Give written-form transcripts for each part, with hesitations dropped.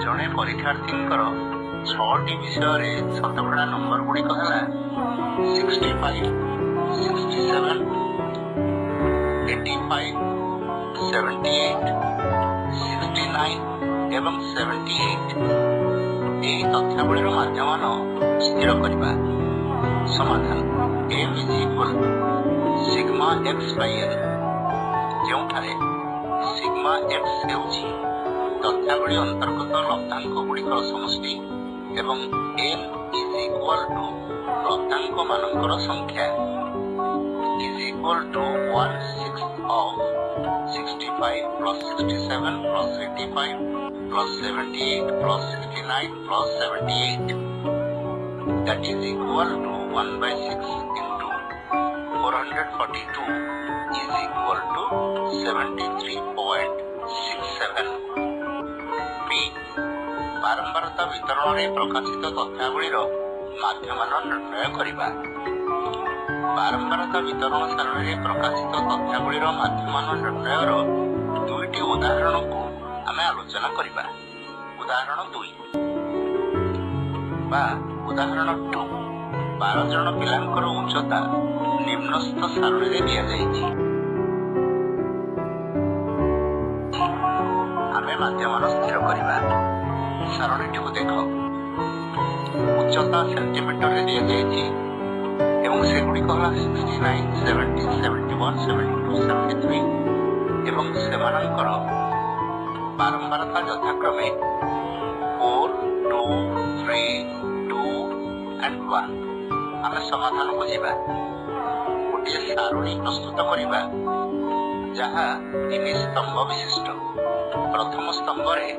जड़े परीक्षार्थींकर 6टी विषय शतकड़ा नंबर गुड़िक है 65, 67, 85, 78, 69 एवं 78 यही तथ्यावलीर माध्यम स्थिर करवा। समाधान m is equal to sigma x by n, जोठारे सिग्मा x हेउची तथ्यावली अंतर्गत लब्धांक गुड़िकर समष्टि एवं n इज इक्वल टू लब्धांक मानकर संख्या is equal to 1/6 of 65 plus 67 plus 85 plus 78 plus 69 plus 78, that is equal to 1/6 into 442 is equal to 73.67. B. बारंबारता वितरण में प्रकाशित तथ्यावलीर माध्यमान निर्णय करिबा। बारंबारता वितरण सारणी में प्रकाशित तथ्यावलीर माध्यमान निर्णयर दुईटी उदाहरण को आमे आलोचना करिबा। उदाहरण 2 बा उदाहरण 2 12 जन पिलांकर उच्चता निम्नस्थ सारणी रे दिया जायछि। आमे माध्यमान स्थिर करिबा। सारणीटी को देखो, उच्चता सेंटीमीटर रे दिया जायछि एवं सेगुड़िक हला 69, 70, 71, 72, 73 एवं सेमानंकर बारंबारता यथाक्रमे 4, 2, 3, 2 and 1। आमे समाधान को जीवा। गोटे सारणी प्रस्तुत करिबा जहा 3 स्तंभ विशिष्ट। प्रथम स्तंभ रे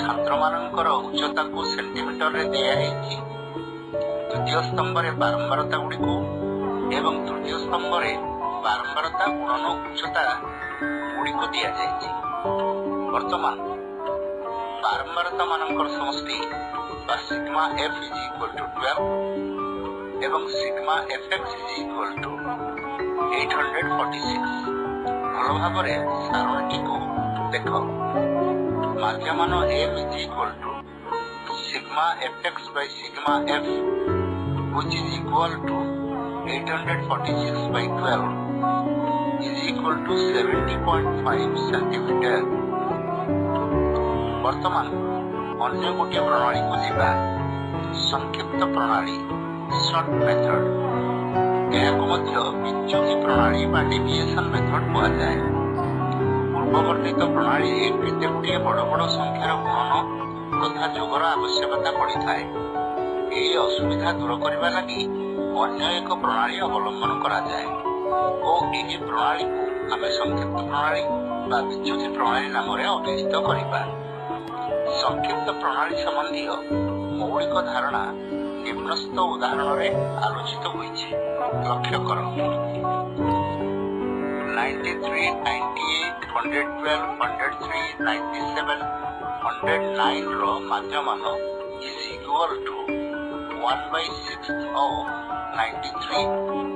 छात्र मानकर उच्चता को सेंटीमीटर रे दिया हेछि। द्वितीय स्तंभ रे बारंबारता गुड़ी को एवं तृतीय स्तंभ रे बारंबारता गुणन उच्चता गुड़ी को दिया जायछि। वर्तमान बारंबारता मानकर समष्टि बा sigma f is equal to 12 एवं sigma fx is equal to 846। भल भाव रे सारणीटी को देखो। माध्यमान m is equal to sigma fx by sigma f which is equal to 846 by 12 is equal to 70.5 centimeter। वर्तमान अन्य गोटे प्रणाली को जीवा। संक्षिप्त प्रणाली शॉर्ट मेथड। यह को मध्य विच्छुकी प्रणाली बा डेविएशन मेथड कहा जाए। पूर्ववर्णित प्रणाली केते गुटे बड़ बड़ संख्यार गुणन तथा जोगर आवश्यकता पड़ी थाए। यही असुविधा दूर करने लगी अन्य एक प्रणाली अवलंबन करा जाए और यही प्रणाली को आमे संक्षिप्त प्रणाली बा विच्छुकी प्रणाली नाम रे अभिहित करिबा। संक्षिप्त प्रणाली संबंधी मौलिक धारणा निम्नस्थ उदाहरण रे आलोचित होइछे। लक्ष्य करो 93, 98, 112, 103, 97, 109 रो माध्यमान is equal to 1/6 of 93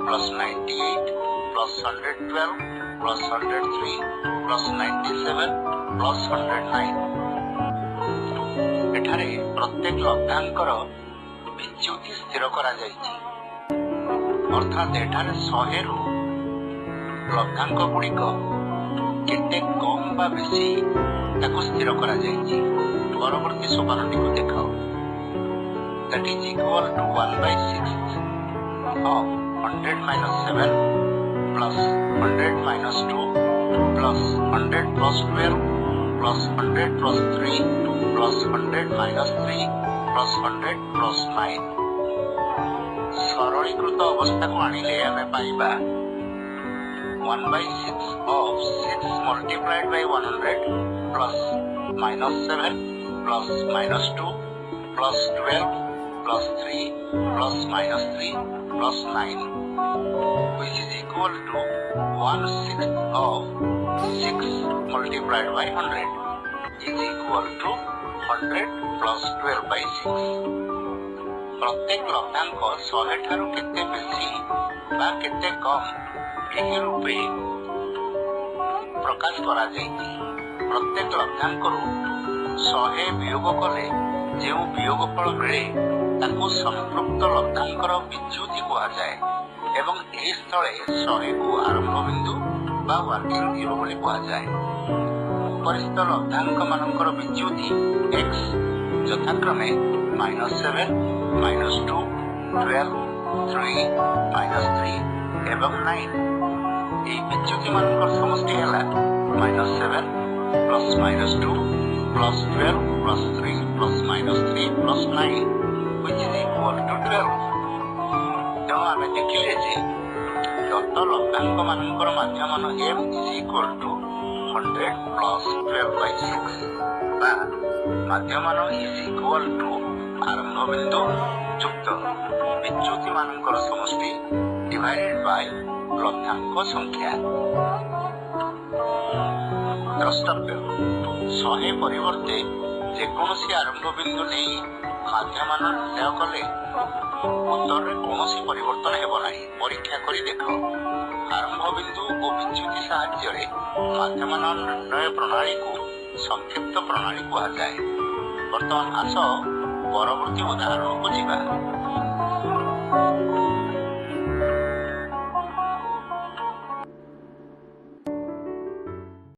plus 98 plus 112 plus 103 plus 97 plus 109। एठारे प्रत्येक लब्धांकर विच्युति स्थिर करा जायछि। अर्थात एठारे 100 रु लब्धांक गुड़िक केते कम बा बेसी ताको स्थिर करा जायछि। परवर्ती सोपानटी को देखाओ। That is equal to 1/6 of 100 minus 7 plus 100 minus 2 plus 100 plus 12 plus 100 plus 3 plus 100 minus 3 plus 100 plus 9। सरलीकृत अवस्था को आनिले हमें पाइबा 1/6 of 6 multiplied by 100 plus minus 7 plus minus 2 plus 12 plus 3 plus minus 3 plus 9 which is equal to 1/6 of 6 multiplied by 100 is equal to 100 plus 12 by 6। प्रत्येक लब्धांक 100 ठारू केते बेसी बा केते कम एही रूपे प्रकाश करा जायछि। प्रत्येक लब्धांकरू 100 ବିୟୋଗ କଲେ ଯେଉଁ ବିୟୋଗଫଳ ମିଳେ ତାକୁ ସମ୍ପୃକ୍ତ ଲବ୍ଧାଙ୍କର ବିଚ୍ୟୁତି କୁହାଯାଏ ଏବଂ ଏହି ସ୍ଥଳେ 100କୁ ଆରମ୍ଭ ବିନ୍ଦୁ ବା ୱାର୍କିଂ ଜିରୋ ବୋଲି କୁହାଯାଏ। ଉପରିସ୍ଥ ଲବ୍ଧାଙ୍କ ମାନଙ୍କର ବିଚ୍ୟୁତି x ଯଥାକ୍ରମେ -7, -2, 12, 3, -3 ଏବଂ 9। ଏହି ବିଚ୍ୟୁତି ମାନଙ୍କର ସମଷ୍ଟି ହେଲା -7 + -2 + 12 + 3 + -3 + 9 which is equal to 12। ତେଣୁ ଆମେ ଦେଖିଲେ ଯେ ଦତ୍ତ ଲବ୍ଧାଙ୍କ ମାନଙ୍କର ମାଧ୍ୟମାନ m is equal to 100 + 12/6 ବା ମାଧ୍ୟମାନ is equal to ଆରମ୍ଭ ବିନ୍ଦୁ ଯୁକ୍ତ ବିଚ୍ୟୁତି ମାନଙ୍କର ସମଷ୍ଟି divided by ଲବ୍ଧାଙ୍କ ସଂଖ୍ୟା। ଦ୍ରଷ୍ଟବ୍ୟ 100 ପରିବର୍ତ୍ତେ ଯେକୌଣସି ଆରମ୍ଭ ବିନ୍ଦୁ ନେଇ ମାଧ୍ୟମାନ ନିର୍ଣ୍ଣୟ କଲେ ଉତ୍ତରରେ କୌଣସି ପରିବର୍ତ୍ତନ ହେବ ନାହିଁ। ପରୀକ୍ଷା କରି ଦେଖ। ଆରମ୍ଭ ବିନ୍ଦୁ ଓ ବିଚ୍ୟୁତି ସାହାଯ୍ୟରେ ମାଧ୍ୟମାନ ନିର୍ଣ୍ଣୟ ପ୍ରଣାଳୀକୁ ସଂକ୍ଷିପ୍ତ ପ୍ରଣାଳୀ କୁହାଯାଏ। ବର୍ତ୍ତମାନ ଆସ ପରବର୍ତ୍ତୀ ଉଦାହରଣକୁ ଯିବା।